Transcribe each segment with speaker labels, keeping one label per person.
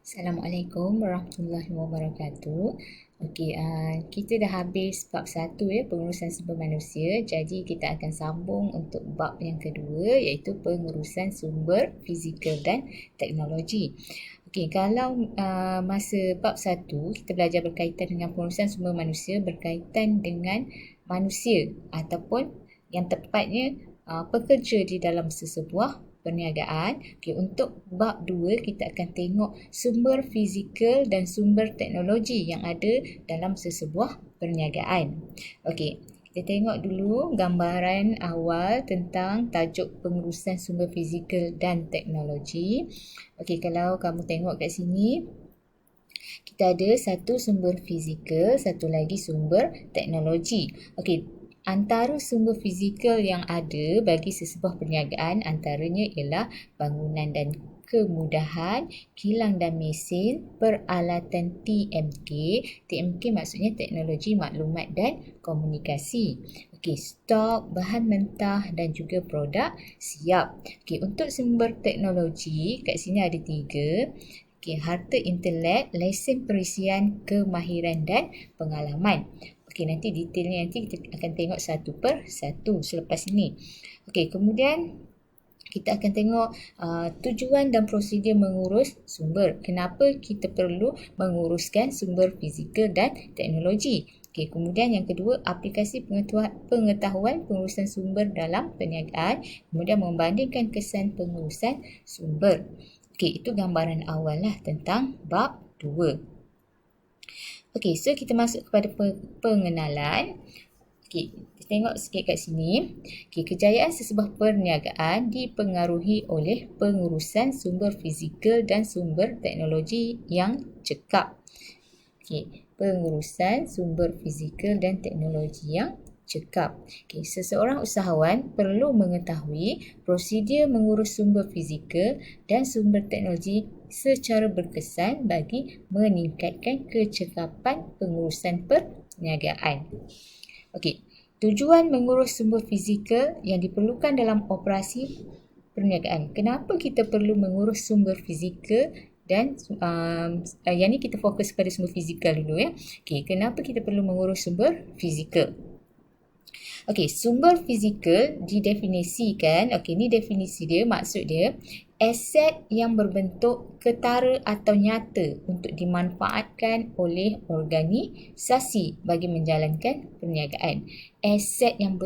Speaker 1: Assalamualaikum warahmatullahi wabarakatuh. Okey, kita dah habis bab 1 ya, pengurusan sumber manusia. Jadi kita akan sambung untuk bab yang kedua iaitu pengurusan sumber fizikal dan teknologi. Okey, kalau masa bab 1 kita belajar berkaitan dengan pengurusan sumber manusia berkaitan dengan manusia ataupun yang tepatnya pekerja di dalam sesebuah perniagaan. Okey, untuk bab 2 kita akan tengok sumber fizikal dan sumber teknologi yang ada dalam sesebuah perniagaan. Okey, kita tengok dulu gambaran awal tentang tajuk pengurusan sumber fizikal dan teknologi. Okey, kalau kamu tengok kat sini, kita ada satu sumber fizikal, satu lagi sumber teknologi. Okey, antara sumber fizikal yang ada bagi sesebuah perniagaan antaranya ialah bangunan dan kemudahan, kilang dan mesin, peralatan TMK. TMK maksudnya teknologi maklumat dan komunikasi. Okey, stok, bahan mentah dan juga produk siap. Okey, untuk sumber teknologi kat sini ada 3. Okey, harta intelek, lesen perisian, kemahiran dan pengalaman. Okey, nanti detailnya nanti kita akan tengok satu per satu selepas ini. Okey, kemudian kita akan tengok tujuan dan prosedur mengurus sumber. Kenapa kita perlu menguruskan sumber fizikal dan teknologi. Okey, kemudian yang kedua, aplikasi pengetahuan pengurusan sumber dalam perniagaan. Kemudian membandingkan kesan pengurusan sumber. Okey, itu gambaran awal lah tentang bab 2. Okey, so kita masuk kepada pengenalan. Okey, kita tengok sikit kat sini. Okey, kejayaan sesebuah perniagaan dipengaruhi oleh pengurusan sumber fizikal dan sumber teknologi yang cekap. Okey, pengurusan sumber fizikal dan teknologi yang cekap. Okay, seseorang usahawan perlu mengetahui prosedur mengurus sumber fizikal dan sumber teknologi secara berkesan bagi meningkatkan kecekapan pengurusan perniagaan. Okey, tujuan mengurus sumber fizikal yang diperlukan dalam operasi perniagaan. Kenapa kita perlu mengurus sumber fizikal dan yang ni kita fokus pada sumber fizikal dulu ya. Okey, kenapa kita perlu mengurus sumber fizikal? Okey, sumber fizikal didefinisikan, okey ni definisi dia, maksud dia aset yang berbentuk ketara atau nyata untuk dimanfaatkan oleh organisasi bagi menjalankan perniagaan. Aset yang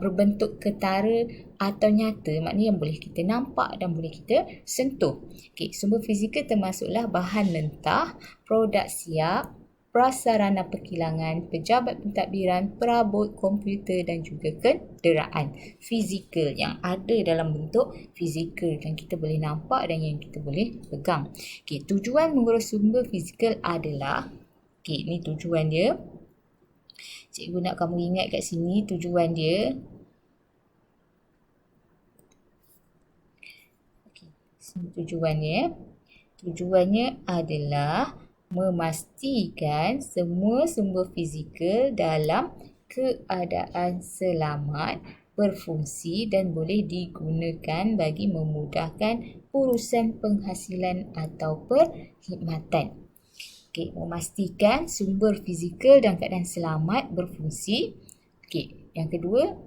Speaker 1: berbentuk ketara atau nyata maknanya yang boleh kita nampak dan boleh kita sentuh. Okey, sumber fizikal termasuklah bahan mentah, produk siap, prasarana perkilangan, pejabat pentadbiran, perabot, komputer dan juga kenderaan fizikal yang ada dalam bentuk fizikal yang kita boleh nampak dan yang kita boleh pegang. Okey, tujuan mengurus sumber fizikal adalah, okey, ni tujuan dia. Cikgu nak kamu ingat kat sini tujuan dia. Okey, sini tujuannya. Tujuannya adalah memastikan semua sumber fizikal dalam keadaan selamat, berfungsi dan boleh digunakan bagi memudahkan urusan penghasilan atau perkhidmatan. Okey, memastikan sumber fizikal dalam keadaan selamat, berfungsi. Okey, yang kedua,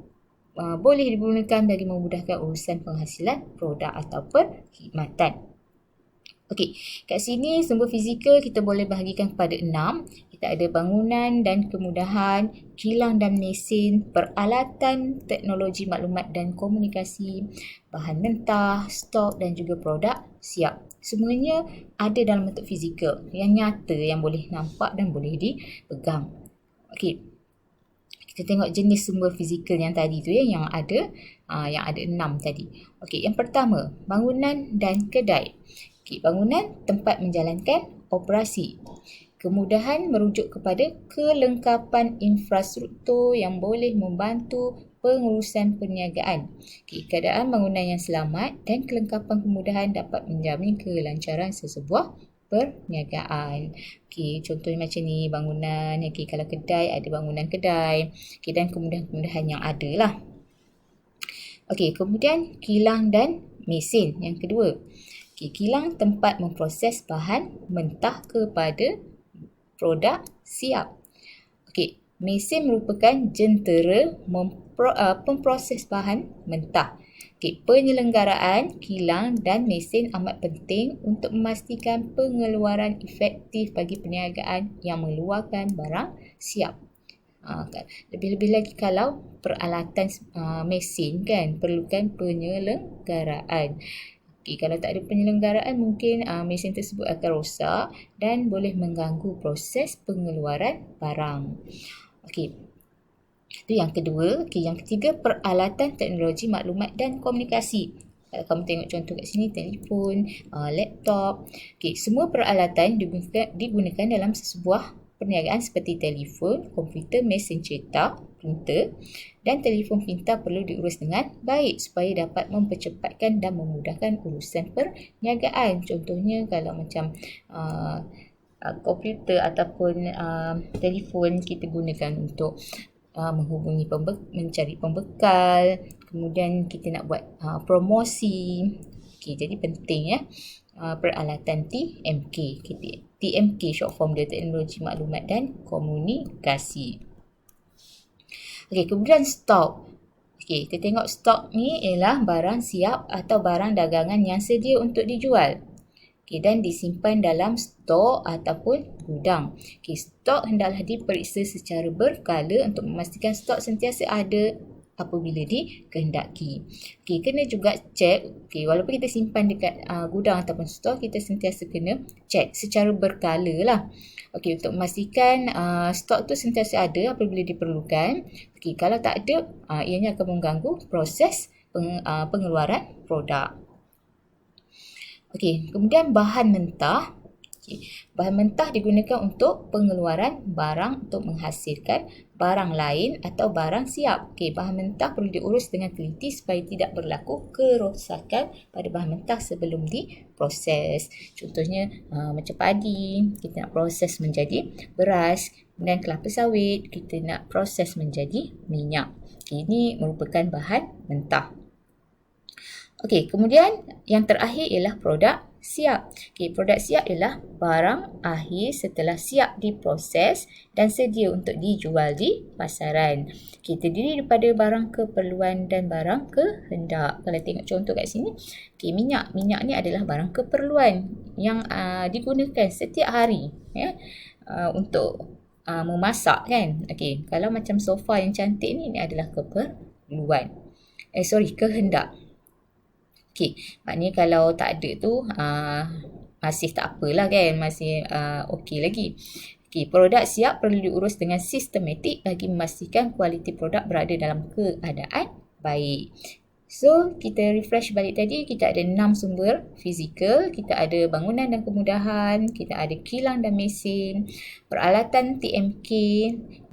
Speaker 1: boleh digunakan bagi memudahkan urusan penghasilan, produk atau perkhidmatan. Okey, kat sini sumber fizikal kita boleh bahagikan kepada 6. Kita ada bangunan dan kemudahan, kilang dan mesin, peralatan teknologi maklumat dan komunikasi, bahan mentah, stok dan juga produk siap. Semuanya ada dalam bentuk fizikal yang nyata, yang boleh nampak dan boleh dipegang. Okey, kita tengok jenis sumber fizikal yang tadi tu ya, yang ada 6 tadi. Okey, yang pertama, bangunan dan kedai. Okey, bangunan tempat menjalankan operasi. Kemudahan merujuk kepada kelengkapan infrastruktur yang boleh membantu pengurusan perniagaan. Okey, keadaan bangunan yang selamat dan kelengkapan kemudahan dapat menjamin kelancaran sesebuah perniagaan. Okey, contohnya macam ni bangunan. Okey, kalau kedai ada bangunan kedai. Okey, dan kemudahan-kemudahan yang ada lah. Okey, kemudian kilang dan mesin yang kedua. Kilang tempat memproses bahan mentah kepada produk siap. Mesin merupakan jentera pemproses bahan mentah. Penyelenggaraan kilang dan mesin amat penting untuk memastikan pengeluaran efektif bagi perniagaan yang mengeluarkan barang siap. Lebih-lebih lagi kalau peralatan mesin kan perlukan penyelenggaraan. Kalau tak ada penyelenggaraan, mungkin mesin tersebut akan rosak dan boleh mengganggu proses pengeluaran barang. Itu yang kedua. Yang ketiga, peralatan teknologi maklumat dan komunikasi. Kalau kamu tengok contoh kat sini, telefon, laptop. Semua peralatan digunakan dalam sebuah perniagaan seperti telefon, komputer, mesin cetak, printer dan telefon pintar perlu diurus dengan baik supaya dapat mempercepatkan dan memudahkan urusan perniagaan. Contohnya kalau macam komputer ataupun telefon kita gunakan untuk menghubungi mencari pembekal, kemudian kita nak buat promosi. Jadi penting ya. Peralatan TMK. TMK short form dia, teknologi maklumat dan komunikasi. Kemudian stok. Kita tengok stok ni ialah barang siap atau barang dagangan yang sedia untuk dijual. Dan disimpan dalam stok ataupun gudang. Stok hendaklah diperiksa secara berkala untuk memastikan stok sentiasa ada apabila dikehendaki. Kena juga cek, walaupun kita simpan dekat gudang ataupun stok, kita sentiasa kena cek secara berkala lah. Untuk memastikan stok tu sentiasa ada apabila diperlukan. Kalau tak ada, ianya akan mengganggu proses pengeluaran produk. Kemudian bahan mentah. Bahan mentah digunakan untuk pengeluaran barang untuk menghasilkan barang lain atau barang siap. Bahan mentah perlu diurus dengan teliti supaya tidak berlaku kerosakan pada bahan mentah sebelum diproses. Contohnya macam padi, kita nak proses menjadi beras, kemudian kelapa sawit, kita nak proses menjadi minyak. Ini merupakan bahan mentah. Kemudian yang terakhir ialah produk siap. Produk siap ialah barang akhir setelah siap diproses dan sedia untuk dijual di pasaran. Terdiri daripada barang keperluan dan barang kehendak. Kalau tengok contoh kat sini, minyak. Minyak ni adalah barang keperluan yang digunakan setiap hari untuk memasak kan. Kalau macam sofa yang cantik ni adalah keperluan. Kehendak. Maknanya kalau tak ada tu masih tak apalah kan, masih okey lagi. Produk siap perlu diurus dengan sistematik bagi memastikan kualiti produk berada dalam keadaan baik. So, kita refresh balik tadi, kita ada 6 sumber fizikal, kita ada bangunan dan kemudahan, kita ada kilang dan mesin, peralatan TMK,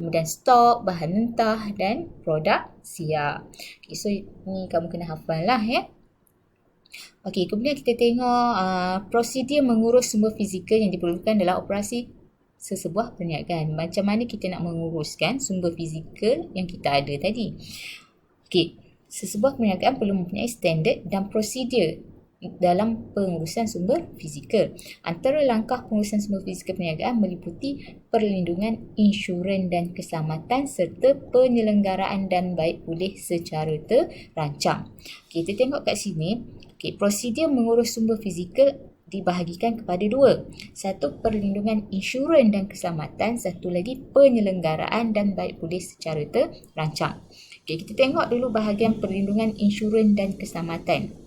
Speaker 1: kemudian stok, bahan mentah dan produk siap. So, ni kamu kena hafal lah ya. Kemudian kita tengok prosedur mengurus sumber fizikal yang diperlukan dalam operasi sesebuah perniagaan. Macam mana kita nak menguruskan sumber fizikal yang kita ada tadi. Sesebuah perniagaan perlu mempunyai standard dan prosedur dalam pengurusan sumber fizikal. Antara langkah pengurusan sumber fizikal perniagaan meliputi perlindungan, insurans dan keselamatan serta penyelenggaraan dan baik pulih secara terancang. Kita tengok kat sini, prosedur mengurus sumber fizikal dibahagikan kepada 2. Satu, perlindungan insurans dan keselamatan. Satu lagi, penyelenggaraan dan baik pulih secara terancang. Kita tengok dulu bahagian perlindungan insurans dan keselamatan.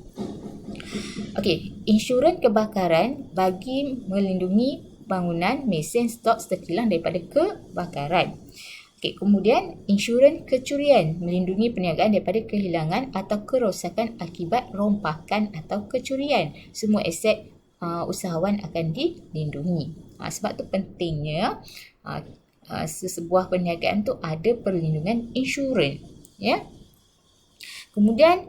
Speaker 1: Insurans kebakaran bagi melindungi bangunan, mesin, stok serta kilang daripada kebakaran. Kemudian insurans kecurian melindungi perniagaan daripada kehilangan atau kerosakan akibat rompakan atau kecurian. Semua aset usahawan akan dilindungi. Sebab tu pentingnya sesebuah perniagaan tu ada perlindungan insurans. Kemudian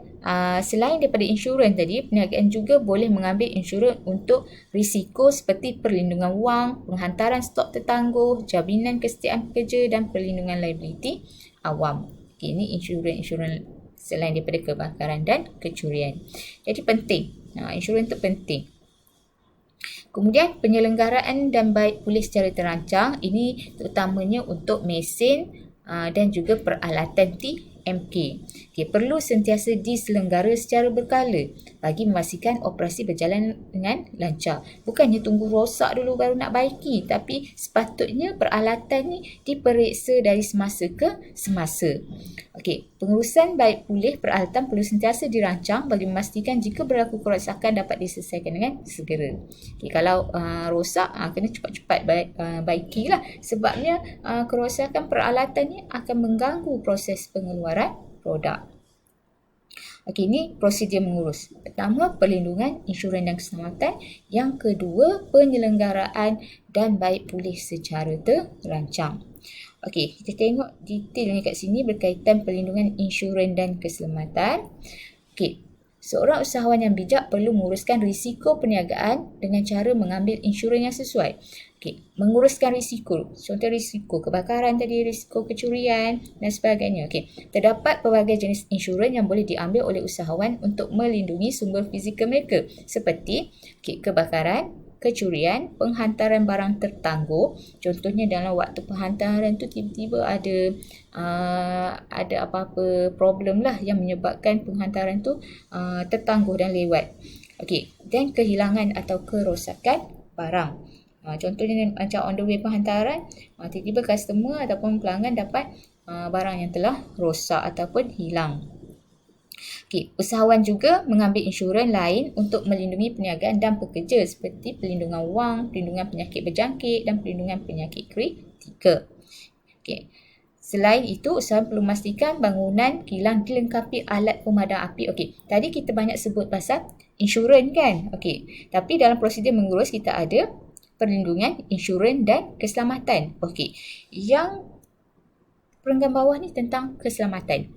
Speaker 1: selain daripada insurans tadi, perniagaan juga boleh mengambil insurans untuk risiko seperti perlindungan wang, penghantaran stok tertangguh, jaminan kesetiaan pekerja dan perlindungan liability awam. Ini insurans selain daripada kebakaran dan kecurian. Jadi penting. Insurans itu penting. Kemudian penyelenggaraan dan baik pulih secara terancang, ini terutamanya untuk mesin dan juga peralatan TMK. Okay, perlu sentiasa diselenggara secara berkala bagi memastikan operasi berjalan dengan lancar. Bukannya tunggu rosak dulu baru nak baiki, tapi sepatutnya peralatan ni diperiksa dari semasa ke semasa. Okey, pengurusan baik pulih peralatan perlu sentiasa dirancang bagi memastikan jika berlaku kerosakan dapat diselesaikan dengan segera. Okey, kalau rosak, kena cepat-cepat baikilah. Sebabnya kerosakan peralatan ni akan mengganggu proses pengeluaran produk. Okey, ini prosedur mengurus. Pertama, perlindungan, insurans dan keselamatan. Yang kedua, penyelenggaraan dan baik pulih secara terancang. Okey, kita tengok detailnya kat sini berkaitan perlindungan, insurans dan keselamatan. Okey, seorang usahawan yang bijak perlu menguruskan risiko perniagaan dengan cara mengambil insurans yang sesuai. Okey, menguruskan risiko. Contoh risiko kebakaran tadi, risiko kecurian dan sebagainya. Okey, terdapat pelbagai jenis insurans yang boleh diambil oleh usahawan untuk melindungi sumber fizikal mereka seperti kebakaran, kecurian, penghantaran barang tertangguh. Contohnya dalam waktu penghantaran tu tiba-tiba ada apa-apa problem lah yang menyebabkan penghantaran tu tertangguh dan lewat. Okey, dan kehilangan atau kerosakan barang. Contohnya macam on the way penghantaran, tiba-tiba customer ataupun pelanggan dapat barang yang telah rosak ataupun hilang. Okay, usahawan juga mengambil insurans lain untuk melindungi perniagaan dan pekerja seperti perlindungan wang, perlindungan penyakit berjangkit dan perlindungan penyakit kritikal. Okay. Selain itu, usahawan perlu memastikan bangunan kilang dilengkapi alat pemadam api. Okey, tadi kita banyak sebut pasal insurans kan? Okey, tapi dalam prosedur mengurus kita ada perlindungan, insurans dan keselamatan. Okey, yang perenggan bawah ni tentang keselamatan.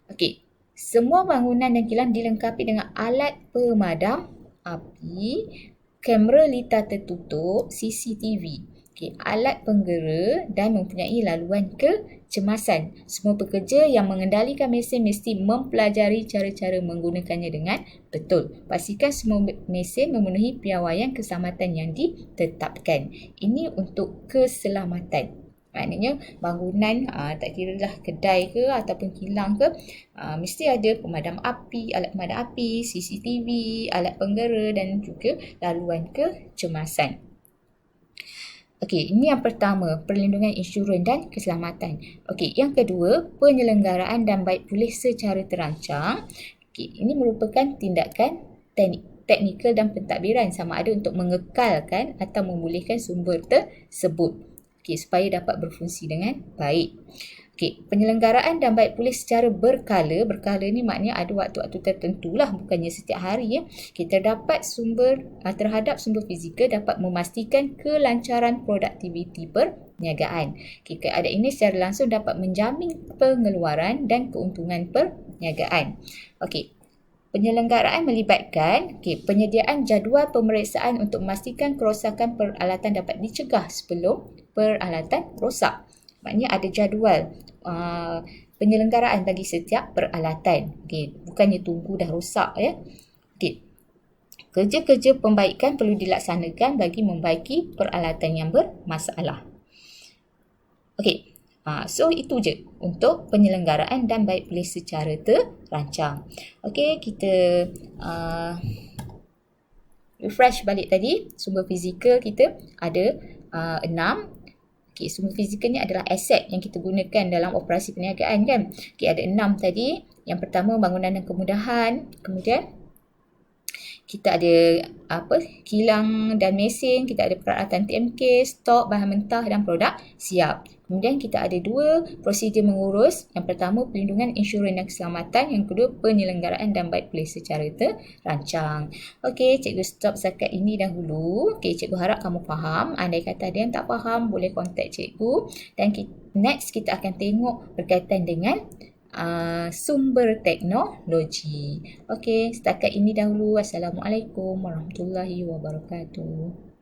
Speaker 1: Okey, semua bangunan dan kilang dilengkapi dengan alat pemadam api, kamera litar tertutup, CCTV, alat penggera dan mempunyai laluan kecemasan. Semua pekerja yang mengendalikan mesin mesti mempelajari cara-cara menggunakannya dengan betul. Pastikan semua mesin memenuhi piawaian keselamatan yang ditetapkan. Ini untuk keselamatan. Maknanya bangunan, tak kira lah kedai ke ataupun kilang ke, mesti ada pemadam api, alat pemadam api, CCTV, alat penggera dan juga laluan kecemasan. Okey, ini yang pertama, perlindungan, insurans dan keselamatan. Okey, yang kedua, penyelenggaraan dan baik pulih secara terancang. Okey, ini merupakan tindakan teknikal dan pentadbiran sama ada untuk mengekalkan atau memulihkan sumber tersebut. Okey, supaya dapat berfungsi dengan baik. Okey, penyelenggaraan dan baik pulih secara berkala. Berkala ni maknanya ada waktu-waktu tertentu lah, bukannya setiap hari ya. Kita dapat terhadap sumber fizikal dapat memastikan kelancaran produktiviti perniagaan. Okey, keadaan ini secara langsung dapat menjamin pengeluaran dan keuntungan perniagaan. Okey, penyelenggaraan melibatkan penyediaan jadual pemeriksaan untuk memastikan kerosakan peralatan dapat dicegah sebelum peralatan rosak. Maknanya ada jadual penyelenggaraan bagi setiap peralatan. Bukannya tunggu dah rosak ya. Kerja-kerja pembaikan perlu dilaksanakan bagi membaiki peralatan yang bermasalah. So itu je untuk penyelenggaraan dan baik pulih secara terancang. Okey, kita refresh balik tadi. Sumber fizikal kita ada 6. Okey, sumber fizikal ni adalah aset yang kita gunakan dalam operasi perniagaan kan. Okey, ada 6 tadi. Yang pertama bangunan dan kemudahan. Kemudian kita ada kilang dan mesin, kita ada peralatan TMK, stok, bahan mentah dan produk siap. Kemudian kita ada 2 prosedur mengurus. Yang pertama perlindungan, insurans dan keselamatan. Yang kedua penyelenggaraan dan baik pulih secara terancang. Okey, cikgu stop setakat ini dahulu. Okey, cikgu harap kamu faham. Andai kata ada yang tak faham, boleh contact cikgu. Dan next kita akan tengok berkaitan dengan sumber teknologi. Okey, setakat ini dahulu. Assalamualaikum warahmatullahi wabarakatuh.